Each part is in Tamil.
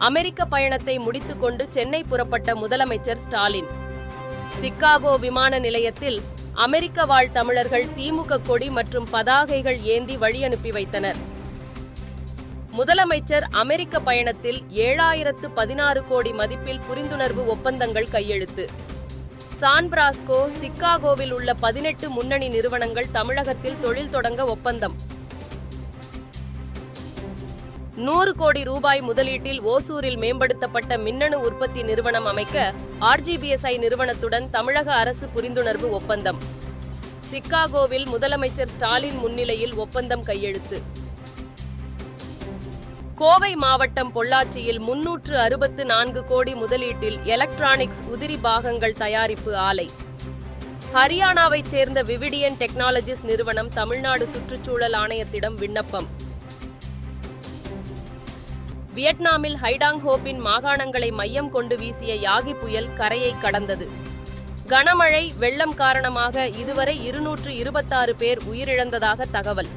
அமெரிக்க பயணத்தை முடித்துக்கொண்டு சென்னை புறப்பட்ட முதலமைச்சர் ஸ்டாலின். சிக்காகோ விமான நிலையத்தில் அமெரிக்க வாழ் தமிழர்கள் திமுக கொடி மற்றும் பதாகைகள் ஏந்தி வழியனுப்பி வைத்தனர். முதலமைச்சர் அமெரிக்க பயணத்தில் 7016 கோடி மதிப்பில் புரிந்துணர்வு ஒப்பந்தங்கள் கையெழுத்து. சான் பிராஸ்கோ, சிக்காகோவில் உள்ள 18 முன்னணி நிறுவனங்கள் தமிழகத்தில் தொழில் தொடங்க ஒப்பந்தம். 100 கோடி ரூபாய் முதலீட்டில் ஓசூரில் மேம்படுத்தப்பட்ட மின்னணு உற்பத்தி நிறுவனம் அமைக்க RGBSI நிறுவனத்துடன் தமிழக அரசு புரிந்துணர்வு ஒப்பந்தம். சிக்காகோவில் முதலமைச்சர் ஸ்டாலின் முன்னிலையில் ஒப்பந்தம் கையெழுத்து. கோவை மாவட்டம் பொள்ளாச்சியில் 364 கோடி முதலீட்டில் எலக்ட்ரானிக்ஸ் உதிரி பாகங்கள் தயாரிப்பு ஆலை. ஹரியானாவைச் சேர்ந்த விவிடியன் டெக்னாலஜிஸ் நிறுவனம் தமிழ்நாடு சுற்றுச்சூழல் ஆணையத்திடம் விண்ணப்பம். வியட்நாமில் ஹைடாங் ஹோப்பின் மாகாணங்களை மையம் கொண்டு வீசிய யாகி புயல் கரையை கடந்தது. கனமழை, வெள்ளம் காரணமாக இதுவரை 226 பேர் உயிரிழந்ததாக தகவல்.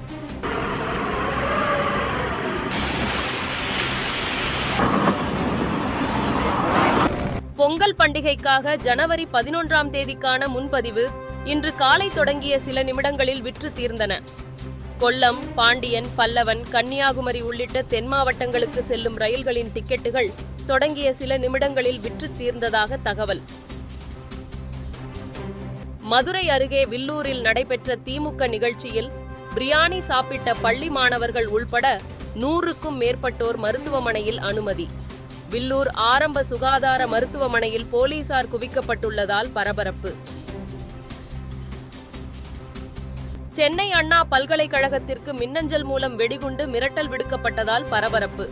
பொங்கல் பண்டிகைக்காக ஜனவரி 11ஆம் தேதிக்கான முன்பதிவு இன்று காலை தொடங்கிய சில நிமிடங்களில் விற்று தீர்ந்தன. கொல்லம், பாண்டியன், பல்லவன், கன்னியாகுமரி உள்ளிட்ட தென் மாவட்டங்களுக்கு செல்லும் ரயில்களின் டிக்கெட்டுகள் தொடங்கிய சில நிமிடங்களில் விற்று தீர்ந்ததாக தகவல். மதுரை அருகே வில்லூரில் நடைபெற்ற திமுக நிகழ்ச்சியில் பிரியாணி சாப்பிட்ட பள்ளி மாணவர்கள் உள்பட 100க்கும் மேற்பட்டோர் மருத்துவமனையில் அனுமதி. வில்லூர் ஆரம்ப சுகாதார மருத்துவமனையில் போலீசார் குவிக்கப்பட்டுள்ளதால் பரபரப்பு. சென்னை அண்ணா பல்கலைக்கழகத்திற்கு மின்னஞ்சல் மூலம் வெடிகுண்டு மிரட்டல் விடுக்கப்பட்டதால் பரபரப்பு.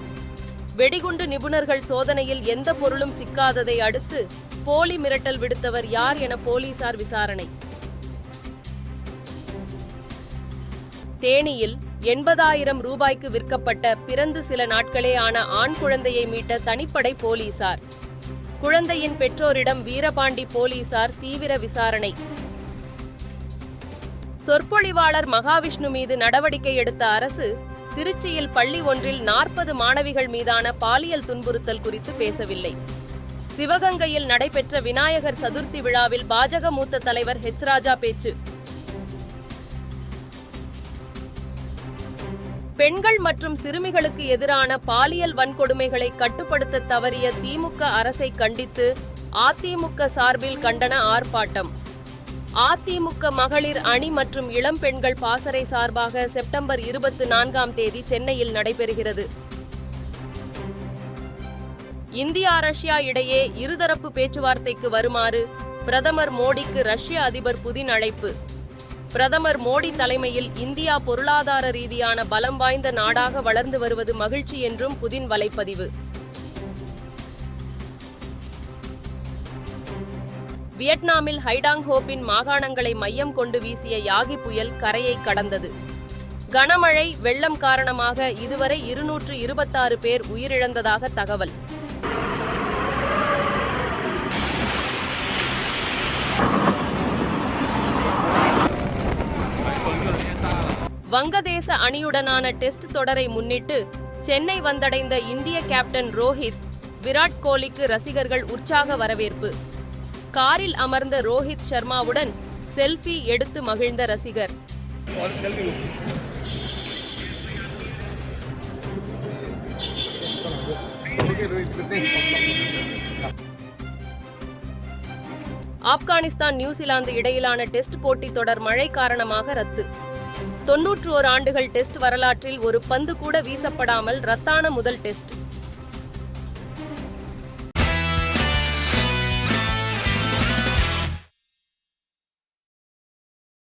வெடிகுண்டு நிபுணர்கள் சோதனையில் எந்த பொருளும் சிக்காததை அடுத்து போலி மிரட்டல் விடுத்தவர் யார் என போலீசார் விசாரணை. தேனியில் 80,000 ரூபாய்க்கு விற்கப்பட்ட பிறந்து சில நாட்களே ஆன ஆண் குழந்தையை மீட்ட தனிப்படை போலீசார். குழந்தையின் பெற்றோரிடம் வீரபாண்டி போலீசார் தீவிர விசாரணை. சொற்பொழிவாளர் மகாவிஷ்ணு மீது நடவடிக்கை எடுத்த அரசு திருச்சியில் பள்ளி ஒன்றில் 40 மாணவிகள் மீதான பாலியல் துன்புறுத்தல் குறித்து பேசவில்லை. சிவகங்கையில் நடைபெற்ற விநாயகர் சதுர்த்தி விழாவில் பாஜக மூத்த தலைவர் ராஜா பேச்சு. பெண்கள் மற்றும் சிறுமிகளுக்கு எதிரான பாலியல் வன்கொடுமைகளை கட்டுப்படுத்த தவறிய திமுக அரசை கண்டித்து அதிமுக சார்பில் கண்டன ஆர்ப்பாட்டம். அதிமுக மகளிர் அணி மற்றும் இளம் பெண்கள் பாசறை சார்பாக செப்டம்பர் 24ஆம் தேதி சென்னையில் நடைபெறுகிறது. இந்தியா ரஷ்யா இடையே இருதரப்பு பேச்சுவார்த்தைக்கு வருமாறு பிரதமர் மோடிக்கு ரஷ்ய அதிபர் புதின் அழைப்பு. பிரதமர் மோடி தலைமையில் இந்தியா பொருளாதார ரீதியான பலம் வாய்ந்த நாடாக வளர்ந்து வருவது மகிழ்ச்சி என்றும் புதின் வலைப்பதிவு. வியட்நாமில் ஹைடாங் ஹோப்பின் மாகாணங்களை மையம் கொண்டு வீசிய யாகி புயல் கரையை கடந்தது. கனமழை, வெள்ளம் காரணமாக இதுவரை 226 பேர் உயிரிழந்ததாக தகவல். வங்கதேச அணியுடனான டெஸ்ட் தொடரை முன்னிட்டு சென்னை வந்தடைந்த இந்திய கேப்டன் ரோஹித், விராட் கோலிக்கு ரசிகர்கள் உற்சாக வரவேற்பு. காரில் அமர்ந்த ரோஹித் சர்மாவுடன் செல்ஃபி எடுத்து மகிழ்ந்த ரசிகர். ஆப்கானிஸ்தான், நியூசிலாந்து இடையிலான டெஸ்ட் போட்டி தொடர் மழை காரணமாக ரத்து. 91 ஆண்டுகள் டெஸ்ட் வரலாற்றில் ஒரு பந்து கூட வீசப்படாமல் ரத்தான முதல் டெஸ்ட்.